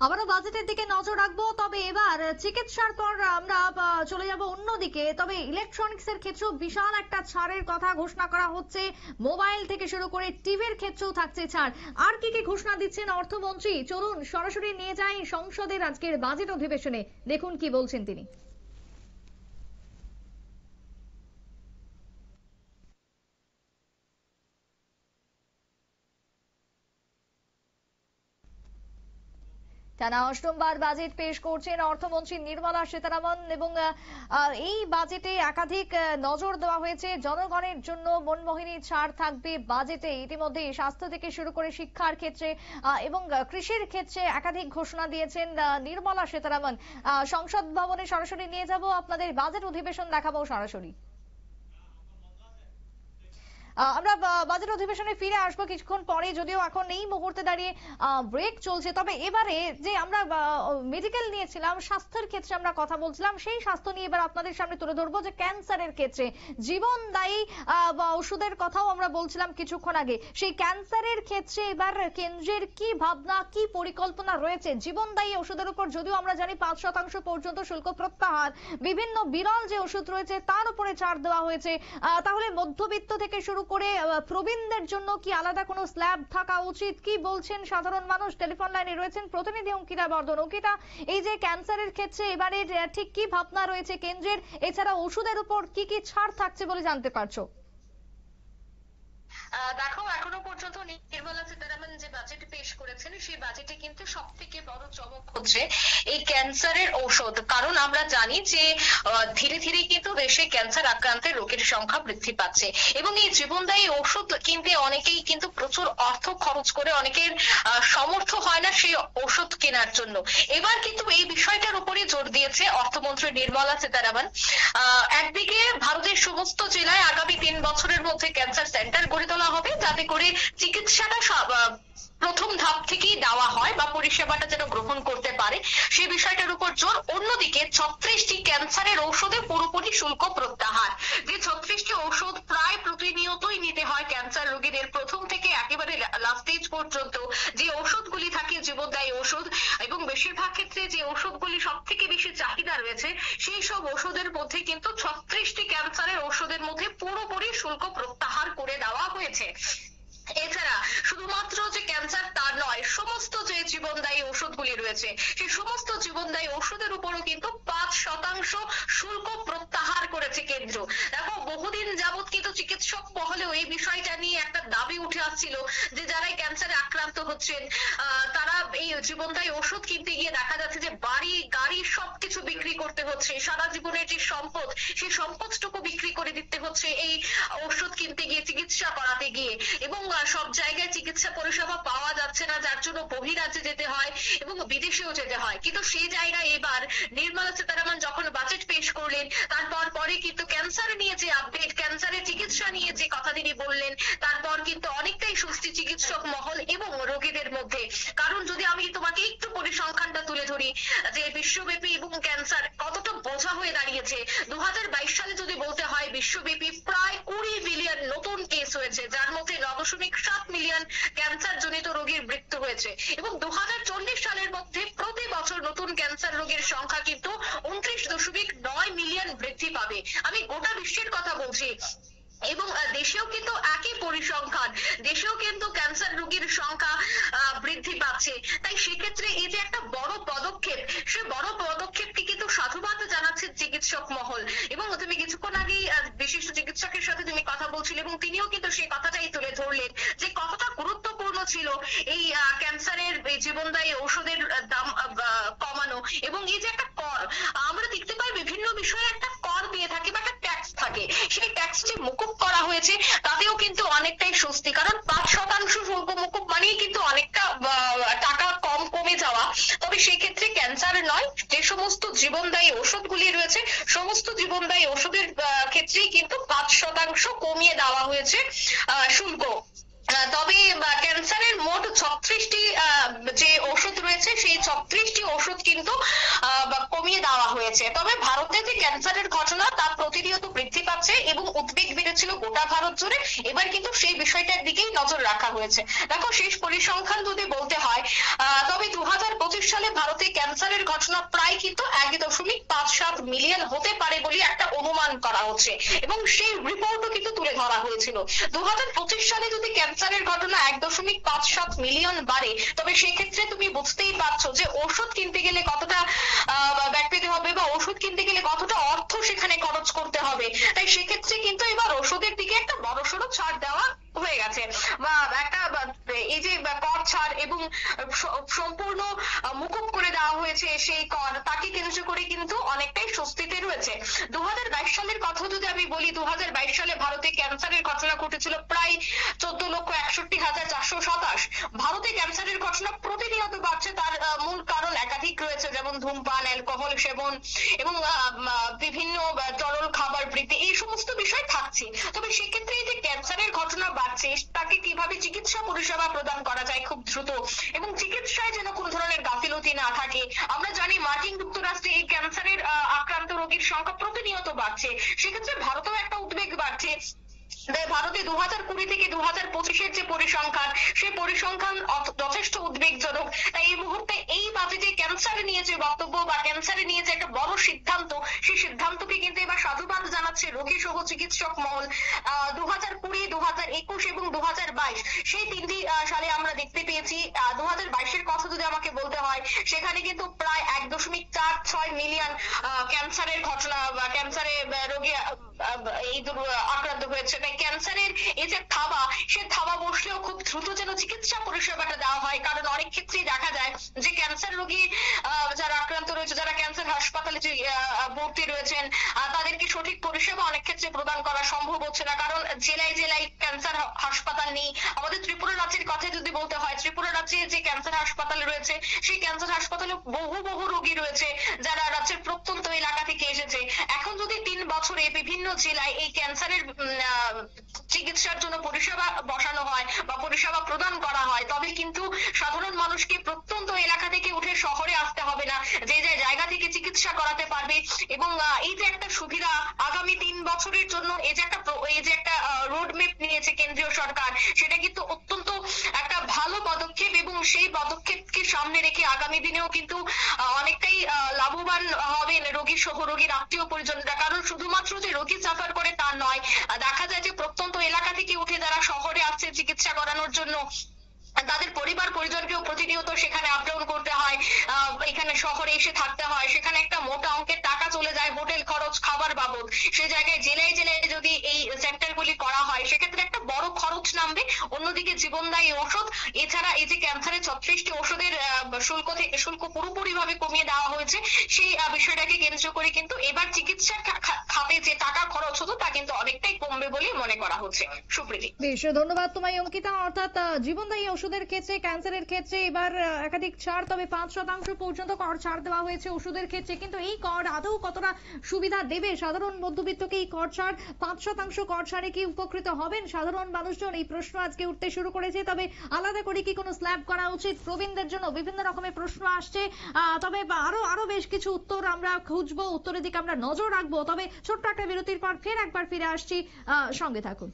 আবারও বাজেটের দিকে নজর রাখবো, তবে এবার চিকিৎসার পর আমরা চলে যাব অন্যদিকে। তবে ইলেকট্রনিক্স এর ক্ষেত্রেও বিশাল একটা ছাড়ের কথা ঘোষণা করা হচ্ছে। মোবাইল থেকে শুরু করে টিভির ক্ষেত্রেও থাকছে ছাড়। আর কি কি ঘোষণা দিচ্ছেন অর্থমন্ত্রী, চলুন সরাসরি নিয়ে যাই সংসদের আজকের বাজেট অধিবেশনে, দেখুন কি বলছেন তিনি। টানা অষ্টমবার বাজেট পেশ করছেন অর্থমন্ত্রী নির্মলা সীতারামন এবং এই বাজেটে একাধিক নজর দেওয়া হয়েছে। জনগণের জন্য মনমোহিনী ছাড় থাকবে বাজেটে। ইতিমধ্যে স্বাস্থ্য থেকে শুরু করে শিক্ষার ক্ষেত্রে এবং কৃষির ক্ষেত্রে একাধিক ঘোষণা দিয়েছেন নির্মলা সীতারামন। সংসদ ভবনে সরাসরি নিয়ে যাব, আপনাদের বাজেট অধিবেশন দেখাবো সরাসরি। আমরা বাজেট অধিবেশনে ফিরে আসবো কিছুক্ষণ পরে, যদিও এখন এই মুহূর্তে দাঁড়িয়ে ব্রেক চলছে। তবে এবারে যে আমরা মেডিকেল নিয়েছিলাম, স্বাস্থ্যের ক্ষেত্রে আমরা কথা বলছিলাম, সেই স্বাস্থ্য নিয়ে এবার আপনাদের সামনে তুলে ধরবো যে ক্যান্সারের ক্ষেত্রে জীবনদায়ী ওষুধের কথাও আমরা বলছিলাম কিছুক্ষণ আগে। সেই ক্যান্সারের ক্ষেত্রে এবার কেন্দ্রের কি ভাবনা, কি পরিকল্পনা রয়েছে? জীবনদায়ী ওষুধের উপর যদিও আমরা জানি 5% পর্যন্ত শুল্ক প্রত্যাহার, বিভিন্ন বিরল যে ওষুধ রয়েছে তার উপরে ছাড় দেওয়া হয়েছে। তাহলে মধ্যবিত্ত থেকে শুরু করে প্রবীণদের জন্য কি আলাদা কোনো স্ল্যাব থাকা উচিত? কি বলছেন সাধারণ মানুষ? টেলিফোন লাইনে রয়েছেন প্রতিনিধি অঙ্কিতা বর্ধন। অঙ্কিতা, এই যে ক্যান্সারের ক্ষেত্রে এবারে ঠিক কি ভাবনা রয়েছে কেন্দ্রের, এছাড়া ওষুধের উপর কি কি ছাড় থাকছে বলে জানতে পারছো? দেখো, এখনো পর্যন্ত নির্মলা সীতারামন যে বাজেট পেশ করেছেন সেই বাজেটে কিন্তু সব থেকে বড় চমক হচ্ছে এই ক্যান্সারের ঔষধ। কারণ আমরা জানি যে ধীরে ধীরে কিন্তু দেশে ক্যান্সার আক্রান্তের রোগীর সংখ্যা বৃদ্ধি পাচ্ছে এবং এই জীবনদায়ী ওষুধ কিনতে অনেকেই কিন্তু প্রচুর অর্থ খরচ করে, অনেকের সামর্থ্য হয় না সেই ওষুধ কেনার জন্য। এবার কিন্তু এই বিষয়টার উপরে জোর দিয়েছে অর্থমন্ত্রী নির্মলা সীতারামন। একদিকে ভারতের সমস্ত জেলায় আগামী 3 বছরের মধ্যে ক্যান্সার সেন্টার গড়ে তোলা হবে, যাতে করে চিকিৎসাটা প্রথম ধাপ থেকেই দেওয়া হয় বা পরিষেবাটা যেন গ্রহণ করতে পারে সেই বিষয়টার উপর জোর। অন্যদিকে 36টি ক্যান্সারের ঔষধে পুরোপুরি শুল্ক প্রত্যাহার। যে 36টি ঔষধ প্রায় প্রতিনিয়তই নিতে হয় ক্যান্সার রোগীদের, প্রথম থেকে একেবারে লাস্ট স্টেজ পর্যন্ত যে ওষুধগুলি থাকে জীবনদায়ী ওষুধ, এবং বেশিরভাগ ক্ষেত্রে যে ওষুধগুলি সব থেকে বেশি চাহিদা রয়েছে সেই সব ওষুধের মধ্যে কিন্তু 36টি ক্যান্সারের ওষুধের মধ্যে পুরোপুরি শুল্ক প্রত্যাহার করে দেওয়া হয়েছে। এছাড়া শুধুমাত্র যে ক্যান্সার তা নয়, সমস্ত যে জীবনদায়ী ওষুধগুলি রয়েছে সেই সমস্ত জীবনদায়ী ওষুধের উপরও কিন্তু 5% শুল্ক প্রত্যাহার করেছে কেন্দ্র। দেখো, বহুদিন যাবৎ কিন্তু চিকিৎসক মহলেও এই বিষয়টা নিয়ে একটা দাবি উঠে আসছিল যে যারাই ক্যান্সারে আক্রান্ত হচ্ছেন তারা এই জীবনদায়ী ওষুধ কিনতে গিয়ে দেখা যাচ্ছে যে বাড়ি গাড়ি সবকিছু বিক্রি করতে হচ্ছে, সারা জীবনের যে সম্পদ সেই সম্পদটুকু বিক্রি করে দিতে হচ্ছে এই ওষুধ কিনতে গিয়ে, চিকিৎসা করাতে গিয়ে। এবং সব জায়গায় চিকিৎসা পরিষেবা পাওয়া যাচ্ছে না, যার জন্য বহিরাজ্যে যেতে হয় এবং বিদেশেও যেতে হয়। কিন্তু সেই জায়গায় এবার নির্মলা সীতারামন যখন বাজেট পেশ করলেন তারপর পরে কিন্তু ক্যান্সার নিয়ে যে আপডেট, ক্যান্সারের চিকিৎসা নিয়ে যে কথা তিনি বললেন, তারপর কিন্তু অনেকটাই স্বস্তি চিকিৎসক মহল এবং রোগীদের মধ্যে। কারণ যদি আমি তোমাকে একটু পরিসংখ্যানটা তুলে ধরি যে বিশ্বব্যাপী এবং ক্যান্সার কতটা বোঝা হয়ে দাঁড়িয়েছে। 2022 সালে যদি বলতে হয় বিশ্বব্যাপী প্রায় 20 বিলিয়ন নতুন কেস হয়েছে, যার মধ্যে 9.7 মিলিয়ন ক্যান্সার জনিত রোগীর মৃত্যু হয়েছে এবং 2040 সালের মধ্যে প্রতি বছর নতুন ক্যান্সার রোগীর সংখ্যা কিন্তু 29.9 মিলিয়ন বৃদ্ধি পাবে। আমি গোটা বিশ্বের কথা বলছি। এবং দেশেও কিন্তু একই পরিসংখ্যান, দেশেও কিন্তু ক্যান্সার রোগীর সংখ্যা বৃদ্ধি পাচ্ছে। তাই সেক্ষেত্রে এই যে একটা বড় পদক্ষেপ, সে বড় পদক্ষেপকে কিন্তু সাধুবাদ জানাচ্ছে চিকিৎসক মহল। এবং তুমি কিছুক্ষণ আগেই বিশিষ্ট চিকিৎসকের সাথে তুমি কথা বলছিলে এবং তিনিও কিন্তু সেই কথাটাই তুলে ধরলেন যে কতটা গুরুত্বপূর্ণ ছিল এই ক্যান্সারের এই জীবনদায়ী ঔষধের দাম কমানো। এবং এই যে একটা কর আমরা দেখতে পাই, বিভিন্ন বিষয়ে একটা কর দিয়ে থাকে বা একটা ট্যাক্স থাকে, সেই ট্যাক্সটি মুকুব করা হয়েছে, তাতেও কিন্তু অনেকটাই স্বস্তি। কারণ 5% শুল্ক মুকুব মানেই কিন্তু অনেকটা টাকা কমে যাওয়া। তবে সেক্ষেত্রে ক্যান্সার নয়, যে সমস্ত জীবনদায়ী ওষুধগুলি রয়েছে সমস্ত জীবনদায়ী ওষুধের ক্ষেত্রেই কিন্তু 5% কমিয়ে দেওয়া হয়েছে শুল্ক। তবে ক্যান্সারের মোট 36টি যে ওষুধ রয়েছে সেই 36টি ওষুধ কিন্তু কমিয়ে দেওয়া হয়েছে। তবে ভারতে যে ক্যান্সারের ঘটনা তা প্রতিনিয়ত বৃদ্ধি পাচ্ছে এবং উদ্বেগ বেড়েছিল গোটা ভারত জুড়ে। এবার কিন্তু সেই বিষয়টার দিকেই নজর রাখা হয়েছে। দেখো, শেষ পরিসংখ্যান যদি বলতে হয়, তবে 2025 সালে ভারতে ক্যান্সারের ঘটনা প্রায় কিন্তু 1.57 মিলিয়ন হতে পারে বলে একটা অনুমান করা হচ্ছে এবং সেই রিপোর্টও কিন্তু তুলে ধরা হয়েছিল। 2025 সালে যদি ক্যান্সারের ঘটনা 1.57 মিলিয়ন বাড়ে, তবে সেক্ষেত্রে তুমি বুঝতেই পারছো যে ওষুধ কিনতে গেলে কতটা ব্যয় পেতে হবে বা ওষুধ কিনতে গেলে কতটা অর্থ সেখানে খরচ করতে হবে। তাই সেক্ষেত্রে কিন্তু এবার ওষুধের দিকে একটা বড়সড় ছাড় দেওয়া হয়ে গেছে বা একটা এই যে কর ছাড় এবং সম্পূর্ণ মুকুব করে দেওয়া হয়েছে সেই কর, তাকে কেন্দ্র করে কিন্তু অনেকটাই স্বস্তিতে রয়েছে। 2022 সালের কথা যদি আমি বলি, 2022 সালে ভারতে ক্যান্সারের ঘটনা ঘটেছিল প্রায় 14,61,427। ভারতে ক্যান্সারের ঘটনা প্রতিনিয়ত বাড়ছে। তার মূল কারণ একাধিক রয়েছে, যেমন ধূমপান, অ্যালকোহল সেবন এবং বিভিন্ন তরল খাবার বৃদ্ধি, এই সমস্ত বিষয় থাকছে। তবে সেক্ষেত্রে এই যে ক্যান্সারের ঘটনা বাড়ছে, তাকে কিভাবে চিকিৎসা পরিষেবা প্রদান করা যায় খুব দ্রুত এবং চিকিৎসায় যেন কোনো ধরনের গাফিলতি না থাকে। আমরা জানি মার্কিন যুক্তরাষ্ট্রে এই ক্যান্সারের আক্রান্ত রোগীর সংখ্যা প্রতিনিয়ত বাড়ছে। সেক্ষেত্রে ভারতেও একটা উদ্বেগ বাড়ছে। ভারতে 2020 থেকে 2025-এর যে পরিসংখ্যান, সেই পরিসংখ্যান যথেষ্ট উদ্বেগজনক। তাই এই মুহূর্তে এই বাজেটে ক্যান্সারে নিয়ে যে বক্তব্য বা ক্যান্সারে নিয়ে যে একটা বড় সিদ্ধান্ত, সেই সিদ্ধান্তকে কিন্তু এবার সাধুবাদ জানাচ্ছে রোগী সহ চিকিৎসক মহল। 2020, 2021 এবং 2022 সেই 3টি সালে আমরা দেখতে পেয়েছি। 2022-এর কথা যদি আমাকে বলতে হয়, সেখানে কিন্তু প্রায় 1.46 মিলিয়ন ক্যান্সারের ঘটনা বা ক্যান্সারে রোগী এই আক্রান্ত হয়েছে। তাই ক্যান্সারের এই যে থাবা, সে থাবা বসলেও খুব দ্রুত যেন চিকিৎসা পরিষেবাটা দেওয়া হয়। কারণ অনেক ক্ষেত্রেই দেখা যায় যে ক্যান্সার রোগী যারা আক্রান্ত রয়েছে, যারা ক্যান্সার হাসপাতালে ভর্তি রয়েছেন, তাদেরকে সঠিক পরিষেবা অনেক ক্ষেত্রে প্রদান করা সম্ভব হচ্ছে না। কারণ জেলায় জেলায় ক্যান্সার হাসপাতাল নেই। আমাদের ত্রিপুরা রাজ্যের কথা যদি বলতে হয়, ত্রিপুরা রাজ্যে যে ক্যান্সার হাসপাতাল রয়েছে, সেই ক্যান্সার হাসপাতালে বহু রোগী রয়েছে যারা রাজ্যের প্রত্যন্ত এলাকা থেকে এসেছে। এখন যদি 3 বছরে বিভিন্ন জেলায় এই ক্যান্সারের চিকিৎসার জন্য পরিষেবা বসানো হয় বা পরিষেবা প্রদান করা হয়, তবে কিন্তু সাধারণ মানুষকে প্রত্যন্ত এলাকা থেকে উঠে শহরে আসতে হবে না, যে জায়গা থেকে চিকিৎসা করাতে পারবে। এবং এই যে একটা সুবিধা আগামী 3 বছরের জন্য এই যে একটা রোড ম্যাপ নিয়েছে কেন্দ্রীয় সরকার, সেটা কিন্তু অত্যন্ত একটা ভালো পদক্ষেপ এবং সেই পদক্ষেপকে সামনে রেখে আগামী দিনেও কিন্তু অনেকটাই লাভবান হবেন রোগী সহ রোগীর আত্মীয় পরিজনরা। কারণ শুধুমাত্র যে রোগী সাফার করে তা নয়, দেখা যায় যে প্রত্যন্ত এলাকা থেকে উঠে যারা শহরে আসছে চিকিৎসা করানোর জন্য, তাদের পরিবার পরিজনকেও প্রতিনিয়ত সেখানে আপ ডাউন করতে হয়, এখানে শহরে এসে থাকতে হয়। সেখানে একটা মোটা অঙ্কের টাকা চলে যায় হোটেল খরচ, খাবার বাবদ। সে জায়গায় জেলায় জেলায় যদি এই সেন্টারগুলি করা হয়, সেক্ষেত্রে একটা বড় খরচ নামবে। অন্যদিকে জীবনদায়ী ওষুধ, এছাড়া এই যে ক্যান্সারের 36টি ওষুধের শুল্ক পুরোপুরি ভাবে কমিয়ে দেওয়া হয়েছে, সেই বিষয়টাকে কেন্দ্র করে কিন্তু এবার চিকিৎসা খাতে যে টাকা খরচ হতো তা কিন্তু অনেকটাই কমবে বলে মনে করা হচ্ছে। সুপ্রীতি, বেশ ধন্যবাদ তোমায় অঙ্কিতা। অর্থাৎ জীবনদায়ী ওষুধের ক্ষেত্রে, ক্যান্সারের ক্ষেত্রে এবার একাধিক ছাড়, তবে 5% পর্যন্ত কর ছাড় দেওয়া হয়েছে ওষুধের ক্ষেত্রে। কিন্তু এই কর আদৌ কতটা সুবিধা দেবে সাধারণ মধ্যবিত্তকে? এই কর ছাড়, 5% কর ছাড়ে কি উপকৃত হবেন সাধারণ মানুষজন? এই প্রশ্ন আজকে উঠতে শুরু করেছে। তবে আলাদা করে কি কোনো স্ল্যাব করা উচিত প্রবীণদের জন্য? বিভিন্ন রকমের প্রশ্ন আসছে। তবে আরো বেশ কিছু উত্তর আমরা খুঁজবো, উত্তরের দিকে আমরা নজর রাখবো। তবে ছোট্ট একটা বিরতির পর ফের একবার ফিরে আসছি, সঙ্গে থাকুন।